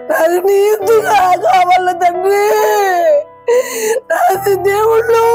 నాకు నీ ఇద్దుగా కావాల తండ్రి, నాది దేవుళ్ళు.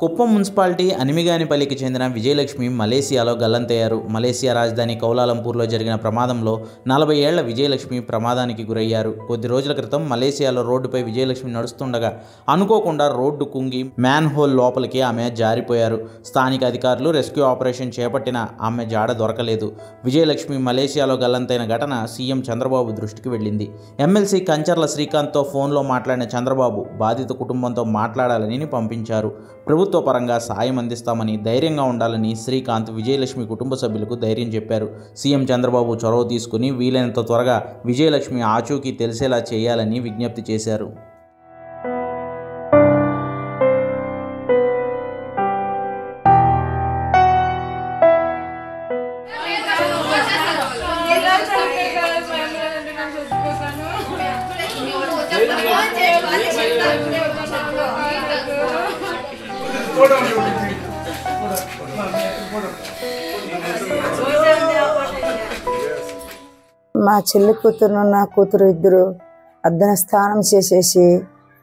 కుప్పం మున్సిపాలిటీ అనిమిగానిపల్లికి చెందిన విజయలక్ష్మి మలేసియాలో గల్లంతయ్యారు. మలేసియా రాజధాని కౌలాలంపూర్లో జరిగిన ప్రమాదంలో 40 ఏళ్ల విజయలక్ష్మి ప్రమాదానికి గురయ్యారు. కొద్ది రోజుల క్రితం మలేసియాలో రోడ్డుపై విజయలక్ష్మి నడుస్తుండగా అనుకోకుండా రోడ్డు కుంగి మ్యాన్ హోల్ లోపలికి ఆమె జారిపోయారు. స్థానిక అధికారులు రెస్క్యూ ఆపరేషన్ చేపట్టినా ఆమె జాడ దొరకలేదు. విజయలక్ష్మి మలేసియాలో గల్లంతైన ఘటన సీఎం చంద్రబాబు దృష్టికి వెళ్ళింది. ఎమ్మెల్సీ కంచర్ల శ్రీకాంత్తో ఫోన్లో మాట్లాడిన చంద్రబాబు బాధిత కుటుంబంతో మాట్లాడాలని పంపించారు. ప్రభుత్వ పరంగా సాయం అందిస్తామని, ధైర్యంగా ఉండాలని శ్రీకాంత్ విజయలక్ష్మి కుటుంబ సభ్యులకు ధైర్యం చెప్పారు. సీఎం చంద్రబాబు చొరవ తీసుకుని వీలైనంత త్వరగా విజయలక్ష్మి ఆచూకీ తెలిసేలా చేయాలని విజ్ఞప్తి చేశారు. మా చెల్లి కూతురు నా కూతురు ఇద్దరు అద్దన స్నానం చేసేసి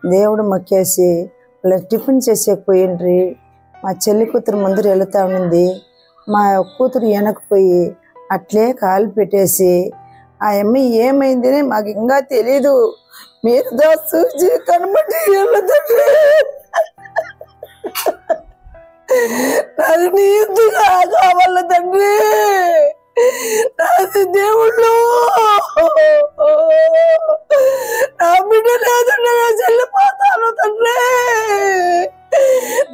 దేవుడు మొక్కేసి వాళ్ళకి టిఫిన్ చేసేకపోయిండ్రి. మా చెల్లి కూతురు ముందర వెళుతూ ఉండింది. మా కూతురు వెనకపోయి అట్లే కాలు పెట్టేసి ఆ అమ్మ ఏమైందని మాకు ఇంకా తెలీదు. మీరు చూసి కనబడి వెళ్తుండ్రి. నాకు నీ ఇద్దుగా కావాల తండ్రి, నాది దేవుళ్ళు. నా బిడ్డ లేకుండా చెల్లిపోతాను తండ్రి.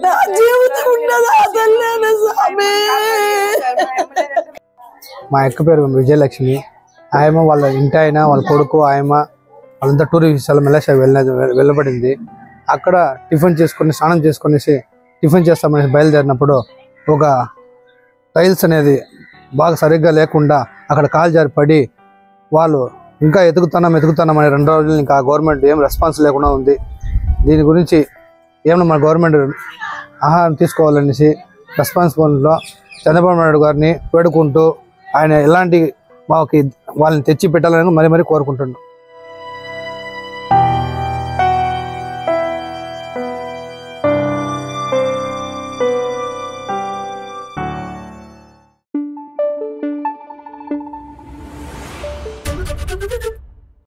నా జీవితం ఉండదా తల్లి స్వామి. మా అక్క పేరు విజయలక్ష్మి. ఆయమ్మ వాళ్ళ ఇంటి ఆయన, వాళ్ళ కొడుకు, ఆయమ్మ వాళ్ళంతా టూరిస్ట్ మలేషియా వెళ్ళబడింది. అక్కడ టిఫిన్ చేసుకొని స్నానం చేసుకునేసి టిఫిన్ చేస్తామని బయలుదేరినప్పుడు ఒక టైల్స్ అనేది బాగా సరిగ్గా లేకుండా అక్కడ కాలు జారి పడి వాళ్ళు ఇంకా ఎతుకుతున్నాం అని 2 రోజులు ఇంకా గవర్నమెంట్ ఏం రెస్పాన్స్ లేకుండా ఉంది. దీని గురించి ఏమన్నా మన గవర్నమెంట్ ఆహారం తీసుకోవాలనేసి రెస్పాన్సిబుల్లో చంద్రబాబు నాయుడు గారిని వేడుకుంటూ ఆయన ఎలాంటి వాళ్ళని తెచ్చి పెట్టాలని మరీ కోరుకుంటున్నాం.